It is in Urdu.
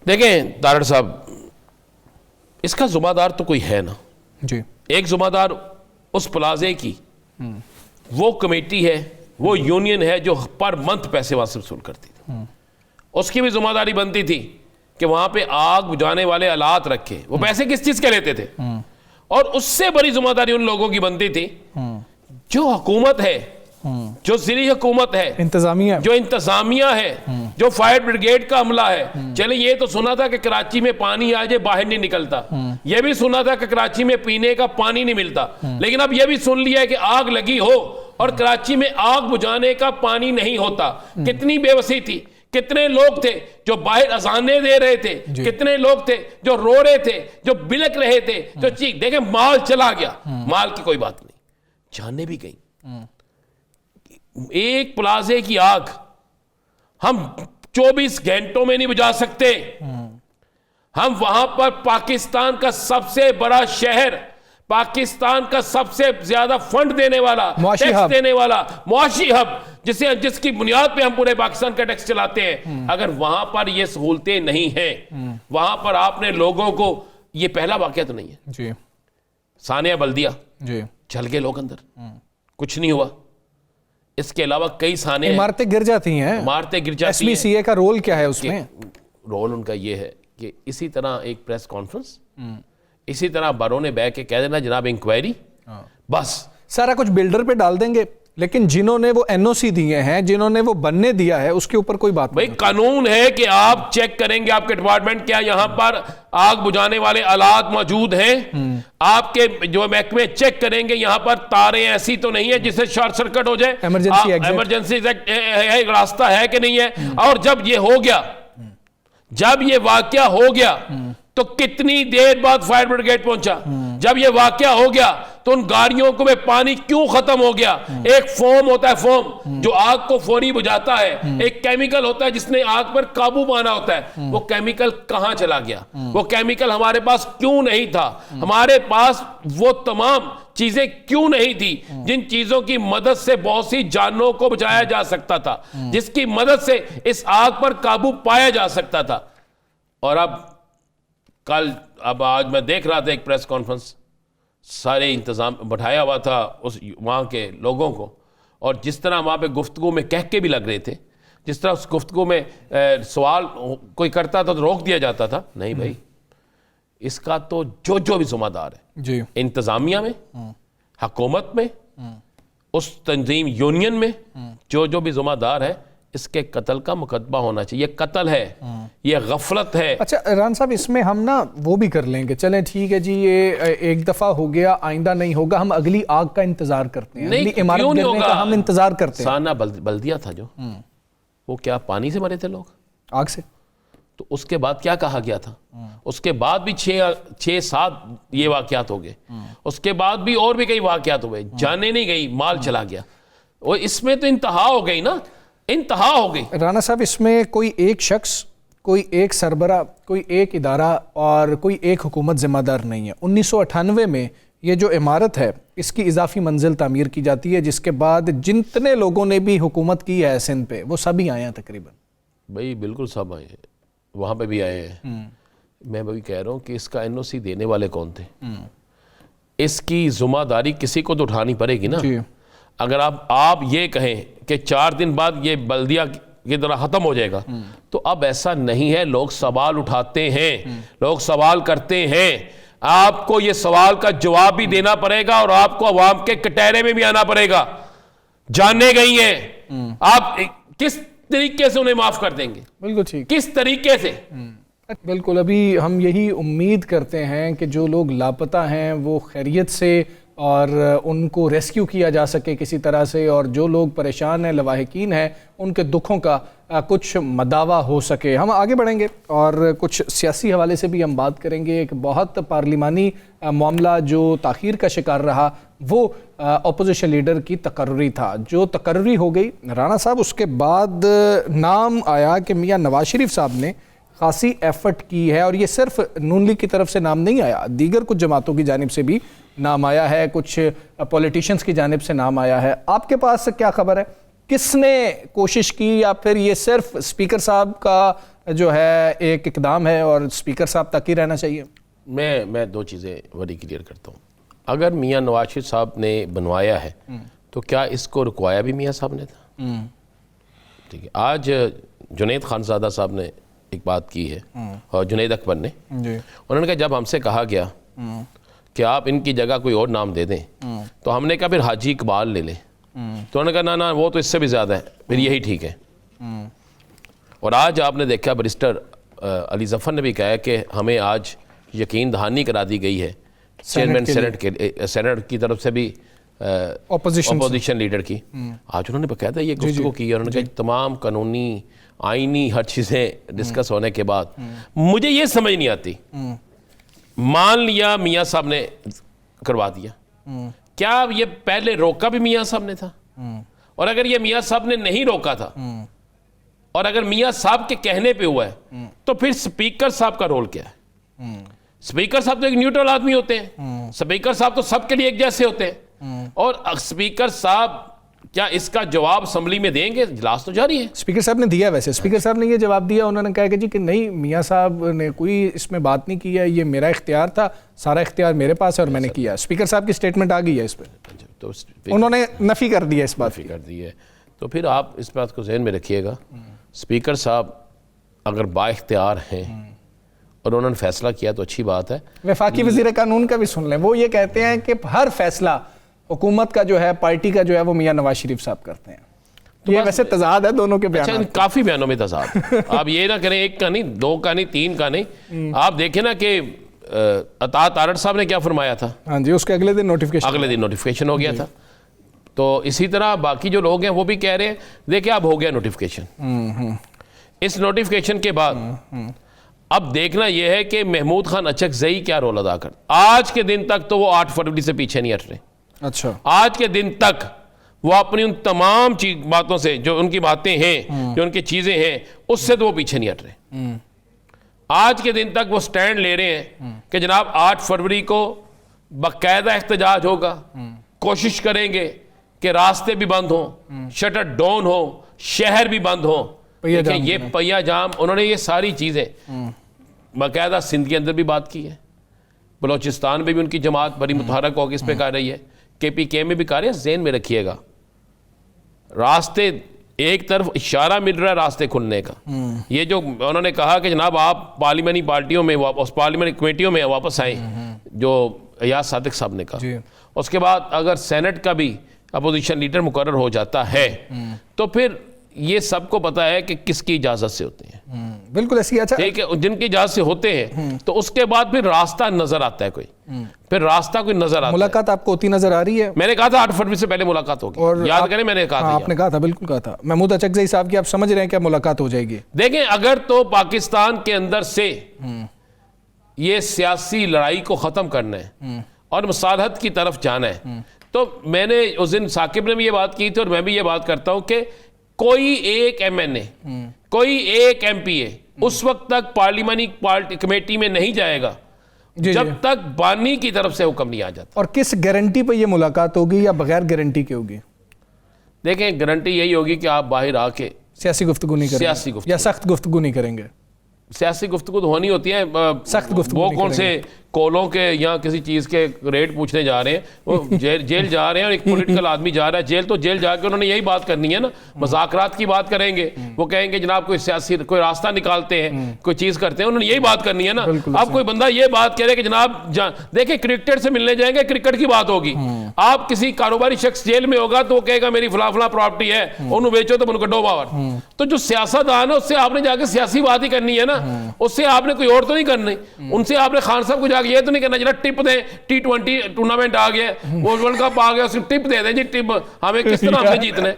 دیکھیں طارق صاحب، اس کا ذمہ دار تو کوئی ہے نا جی. ایک ذمہ دار اس پلازے کی وہ کمیٹی ہے، وہ یونین ہے جو پر منتھ پیسے وہاں سے وصول کرتی تھی. اس کی بھی ذمہ داری بنتی تھی کہ وہاں پہ آگ بجھانے والے آلات رکھے. وہ پیسے کس چیز کے لیتے تھے؟ اور اس سے بڑی ذمہ داری ان لوگوں کی بنتی تھی جو حکومت ہے، جو زیر حکومت ہے، انتظامیہ، جو انتظامیہ ہے، جو فائر بریگیڈ کا عملہ ہے. چلیں یہ تو سنا تھا کہ کراچی میں پانی آ جائے باہر نہیں نکلتا، یہ بھی سنا تھا کہ کراچی میں پینے کا پانی نہیں ملتا، لیکن اب یہ بھی سن لیا ہے کہ آگ لگی ہو اور کراچی میں آگ بجھانے کا پانی نہیں ہوتا. کتنی بے وسی تھی، کتنے لوگ تھے جو باہر اذانیں دے رہے تھے، کتنے لوگ تھے جو رو رہے تھے، جو بلک رہے تھے، جو چیخ. دیکھیں مال چلا گیا، مال کی کوئی بات نہیں، جانیں بھی گئیں. ایک پلازے کی آگ ہم 24 گھنٹوں میں نہیں بجھا سکتے. ہم وہاں پر پاکستان کا سب سے بڑا شہر، پاکستان کا سب سے زیادہ فنڈ دینے والا، ٹیکس دینے والا معاشی ہب، جس کی بنیاد پہ ہم پورے پاکستان کا ٹیکس چلاتے ہیں، اگر وہاں پر یہ سہولتیں نہیں ہیں، وہاں پر آپ نے لوگوں کو، یہ پہلا واقعہ تو نہیں ہے جی، ثانیہ بلدیہ جی، چل گئے لوگ اندر، کچھ نہیں ہوا. اس کے علاوہ کئی ثانیہ عمارتیں گر جاتی ہیں، عمارتیں گر ایس جاتی بی ہیں. سی اے کا رول کیا ہے اس میں؟ رول ان کا یہ ہے کہ اسی طرح ایک پریس کانفرنس، اسی طرح بارونے بے کے کہہ دینا جناب انکوائری، بس سارا کچھ بلڈر پہ ڈال دیں گے. لیکن جنہوں نے وہ این او سی دیے ہیں، جنہوں نے وہ بننے دیا ہے، اس کے اوپر کوئی بات بھئی نہیں. قانون ہے کہ آپ چیک کریں گے آپ کے ڈپارٹمنٹ کیا یہاں پر آگ بجھانے والے آلات موجود ہیں. آپ کے جو محکمے چیک کریں گے یہاں پر تاریں ایسی تو نہیں ہے جس سے شارٹ سرکٹ ہو جائے، ایمرجنسی ایک راستہ ہے کہ نہیں ہے. اور جب یہ ہو گیا، جب یہ واقعہ ہو گیا تو کتنی دیر بعد فائر بریگیڈ پہنچا؟ جب یہ واقعہ ہو گیا تو ان گاڑیوں کو میں پانی کیوں ختم ہو گیا؟ ایک فوم ہوتا ہے، فوم جو آگ کو فوری بجھاتا ہے، ایک کیمیکل ہوتا ہے جس نے آگ پر قابو پانا ہوتا ہے. وہ کیمیکل کہاں چلا گیا؟ وہ کیمیکل ہمارے پاس کیوں نہیں تھا؟ ہمارے پاس وہ تمام چیزیں کیوں نہیں تھی جن چیزوں کی مدد سے بہت سی جانوں کو بچایا جا سکتا تھا، جس کی مدد سے اس آگ پر قابو پایا جا سکتا تھا؟ اور اب آج میں دیکھ رہا تھا ایک پریس کانفرنس، سارے انتظام بٹھایا ہوا تھا اس وہاں کے لوگوں کو، اور جس طرح وہاں پہ گفتگو میں کہہ کے بھی لگ رہے تھے، جس طرح اس گفتگو میں سوال کوئی کرتا تھا تو روک دیا جاتا تھا. نہیں بھائی، اس کا تو جو بھی ذمہ دار ہے جی، انتظامیہ میں، حکومت میں، اس تنظیم یونین میں جو بھی ذمہ دار ہے، اس کے قتل کا مقدمہ ہونا چاہیے. یہ قتل ہے، یہ غفلت ہے. اچھا ران صاحب، اس میں ہم نا وہ بھی کر لیں گے، چلیں ٹھیک ہے جی، یہ ایک دفعہ ہو گیا، آئندہ نہیں ہوگا، ہم اگلی آگ کا انتظار کرتے ہیں، اگلی عمارت گرنے کا ہم انتظار کرتے ہیں. ثانیہ بلدیہ تھا جو، وہ کیا پانی سے مرے تھے لوگ؟ آگ سے. تو اس کے بعد کیا کہا گیا تھا؟ اس کے بعد بھی 6-7 یہ واقعات ہو گئے، اس کے بعد بھی اور بھی کئی واقعات ہوئے، جانے نہیں گئی، مال چلا گیا. وہ اس میں تو انتہا ہو گئی نا، انتہا ہو گئی. رانا صاحب، اس میں کوئی ایک شخص، کوئی ایک سربراہ، کوئی ایک ادارہ اور کوئی ایک حکومت ذمہ دار نہیں ہے. 1998 میں یہ جو عمارت ہے اس کی اضافی منزل تعمیر کی جاتی ہے، جس کے بعد جتنے لوگوں نے بھی حکومت کی ہے سندھ پہ، وہ سبھی آئے ہیں تقریباً. بھائی بالکل سب آئے ہیں، وہاں پہ بھی آئے ہیں. میں بھی کہہ رہا ہوں کہ اس کا این او سی دینے والے کون تھے؟ اس کی ذمہ داری کسی کو تو اٹھانی پڑے گی نا. اگر آپ یہ کہیں کہ 4 دن بعد یہ بلدیہ کی طرح ختم ہو جائے گا، تو اب ایسا نہیں ہے. لوگ سوال اٹھاتے ہیں، لوگ سوال کرتے ہیں. آپ کو یہ سوال کا جواب بھی دینا پڑے گا اور آپ کو عوام کے کٹہرے میں بھی آنا پڑے گا. جاننے گئی ہیں آپ کس طریقے سے انہیں معاف کر دیں گے؟ بالکل ٹھیک، کس طریقے سے؟ بالکل. ابھی ہم یہی امید کرتے ہیں کہ جو لوگ لاپتہ ہیں وہ خیریت سے اور ان کو ریسکیو کیا جا سکے کسی طرح سے، اور جو لوگ پریشان ہیں، لواحقین ہیں، ان کے دکھوں کا کچھ مداوع ہو سکے. ہم آگے بڑھیں گے اور کچھ سیاسی حوالے سے بھی ہم بات کریں گے. ایک بہت پارلیمانی معاملہ جو تاخیر کا شکار رہا وہ اپوزیشن لیڈر کی تقرری تھا، جو تقرری ہو گئی. رانا صاحب، اس کے بعد نام آیا کہ میاں نواز شریف صاحب نے خاصی ایفرٹ کی ہے، اور یہ صرف نون لیگ کی طرف سے نام نہیں آیا، دیگر کچھ جماعتوں کی جانب سے بھی نام آیا ہے، کچھ پولیٹیشنز کی جانب سے نام آیا ہے. آپ کے پاس کیا خبر ہے کس نے کوشش کی یا پھر یہ صرف اسپیکر صاحب کا جو ہے ایک اقدام ہے اور اسپیکر صاحب تک ہی رہنا چاہیے؟ میں دو چیزیں بڑی کلیئر کرتا ہوں. اگر میاں نواز شریف صاحب نے بنوایا ہے تو کیا اس کو رکوایا بھی میاں صاحب نے تھا؟ ٹھیک ہے. آج جنید خان زادہ صاحب نے ایک بات کی ہے اور جنید اکبر نے, انہوں نے کہا جب ہم سے کہا گیا کہ آپ ان کی جگہ کوئی اور نام دے دیں تو ہم نے کہا پھر حاجی اقبال لے لیں, تو انہوں نے کہا نا وہ تو اس سے بھی زیادہ ہے, پھر یہی ٹھیک ہے. اور آج آپ نے دیکھا بیرسٹر علی ظفر نے بھی کہا ہے کہ ہمیں آج یقین دہانی کرا دی گئی ہے چیئرمین سینٹ کی طرف سے بھی اپوزیشن لیڈر کی. آج انہوں نے باقاعدہ یہ گفتگو کی اور انہوں نے کہا تمام قانونی آئینی ہر چیزیں ڈسکس ہونے کے بعد مجھے یہ سمجھ نہیں آتی, مان لیا میاں صاحب نے کروا دیا, کیا یہ پہلے روکا بھی میاں صاحب نے تھا؟ اور اگر یہ میاں صاحب نے نہیں روکا تھا اور اگر میاں صاحب کے کہنے پہ ہوا ہے تو پھر سپیکر صاحب کا رول کیا ہے؟ سپیکر صاحب تو ایک نیوٹرل آدمی ہوتے ہیں, سپیکر صاحب تو سب کے لیے ایک جیسے ہوتے ہیں, اور سپیکر صاحب کیا اس کا جواب اسمبلی میں دیں گے؟ اجلاس تو جاری ہے. اسپیکر صاحب نے دیا, ویسے اسپیکر صاحب نے یہ جواب دیا, انہوں نے کہا کہ جی کہ نہیں میاں صاحب نے کوئی اس میں بات نہیں کی ہے, یہ میرا اختیار تھا, سارا اختیار میرے پاس ہے اور میں نے کیا. اسپیکر صاحب کی سٹیٹمنٹ آ گئی ہے اس پہ, تو انہوں نے نفی کر دی ہے اس بات کر دی ہے. تو پھر آپ اس بات کو ذہن میں رکھیے گا, اسپیکر صاحب اگر با اختیار ہیں اور انہوں نے فیصلہ کیا تو اچھی بات ہے. وفاقی وزیر قانون کا بھی سن لیں, وہ یہ کہتے ہیں کہ ہر فیصلہ حکومت کا جو ہے, پارٹی کا جو ہے, وہ میاں نواز شریف صاحب کرتے ہیں. یہ ویسے تضاد ہے دونوں کے بیانات, کافی بیانوں میں تضاد. آپ یہ نہ کریں ایک کا نہیں, دو کا نہیں, تین کا نہیں. آپ دیکھیں نا کہ عطا تارڑ صاحب نے کیا فرمایا تھا, ہاں جی, اس کے اگلے دن نوٹیفیکیشن ہو گیا تھا. تو اسی طرح باقی جو لوگ ہیں وہ بھی کہہ رہے ہیں دیکھیں اب ہو گیا نوٹیفیکیشن. اس نوٹیفیکیشن کے بعد اب دیکھنا یہ ہے کہ محمود خان اچکزئی کیا رول ادا کر. آج کے دن تک تو وہ 8 فروری سے پیچھے نہیں ہٹ رہے. اچھا, آج کے دن تک وہ اپنی ان تمام باتوں سے, جو ان کی باتیں ہیں, جو ان کی چیزیں ہیں, اس سے تو وہ پیچھے نہیں ہٹ رہے. آج کے دن تک وہ سٹینڈ لے رہے ہیں کہ جناب 8 فروری کو باقاعدہ احتجاج ہوگا, کوشش کریں گے کہ راستے بھی بند ہوں, شٹر ڈاؤن ہو, شہر بھی بند ہو. یہ پہیا جام, انہوں نے یہ ساری چیزیں باقاعدہ سندھ کے اندر بھی بات کی ہے, بلوچستان میں بھی ان کی جماعت بڑی متحرک ہو کے اس پہ کر رہی ہے, کے پی کے میں بھی کر رہے ہیں. ذہن میں رکھیے گا راستے, ایک طرف اشارہ مل رہا ہے راستے کھلنے کا. یہ جو انہوں نے کہا کہ جناب آپ پارلیمانی پارٹیوں میں, پارلیمانی کمیٹیوں میں واپس آئیں, جو ایاز صادق صاحب نے کہا, اس کے بعد اگر سینٹ کا بھی اپوزیشن لیڈر مقرر ہو جاتا ہے تو پھر یہ سب کو پتا ہے کہ کس کی اجازت سے ہوتے ہیں. بالکل ایسی. اچھا, ٹھیک ہے, جن کی اجازت سے ہوتے ہیں تو اس کے بعد پھر راستہ نظر آتا ہے, کوئی پھر راستہ کوئی نظر آتا ہے. ملاقات آپ کو ہوتی نظر آ رہی ہے؟ میں نے کہا تھا 8 فروری سے پہلے ملاقات ہوگی, یاد کریں میں نے کہا تھا. آپ نے کہا تھا, بالکل کہا تھا. محمود اچکزئی صاحب کی آپ سمجھ رہے ہیں کیا ملاقات ہو جائے گی؟ دیکھیں اگر تو پاکستان کے اندر سے یہ سیاسی لڑائی کو ختم کرنا ہے اور مصالحت کی طرف جانا ہے, تو میں نے اس دن ثاقب نے بھی یہ بات کی تھی اور میں بھی یہ بات کرتا ہوں کہ کوئی ایک ایم این اے, کوئی ایک ایم پی اے اس وقت تک پارلیمانی کمیٹی میں نہیں جائے گا جب تک بانی کی طرف سے حکم نہیں آ جاتا. اور کس گارنٹی پہ یہ ملاقات ہوگی یا بغیر گارنٹی کے ہوگی؟ دیکھیں گارنٹی یہی ہوگی کہ آپ باہر آ کے سیاسی گفتگو نہیں کریں گے یا سخت گفتگو نہیں کریں گے. سیاسی گفتگو تو ہونی ہوتی ہے, سخت گفتگو وہ کون سے کولوں کے یا کسی چیز کے ریٹ پوچھنے جا رہے ہیں, وہ جیل جا رہے ہیں, اور ایک پولیٹیکل آدمی جا رہا ہے جیل, تو جیل جا کے انہوں نے یہی بات کرنی ہے نا, مذاکرات کی بات کریں گے, وہ کہیں گے جناب کوئی سیاسی کوئی راستہ نکالتے ہیں, کوئی چیز کرتے ہیں, انہوں نے یہی بات کرنی ہے نا. اب کوئی بندہ یہ بات کہہ رہے کہ جناب دیکھیں کرکٹر سے ملنے جائیں گے, کرکٹ کی بات ہوگی, آپ کسی کاروباری شخص جیل میں ہوگا تو وہ کہے گا میری فلاں فلاں پراپرٹی ہے, انہوں بیچو تو کڈو باور. تو جو سیاستدان ہے اس سے آپ نے جا کے سیاسی بات ہی کرنی ہے نا, اس سے آپ نے کوئی اور تو نہیں کرنی. ان سے آپ نے خان صاحب کو جا کے یہ تو نہیں کرنا جناب ٹپ دیں, T20 ٹورنامنٹ آ گیا, وہ ورلڈ کپ آ گیا, اس کو ٹپ دے دیں جی, ٹپ ہمیں کس طرح ہم نے جیتنا ہے.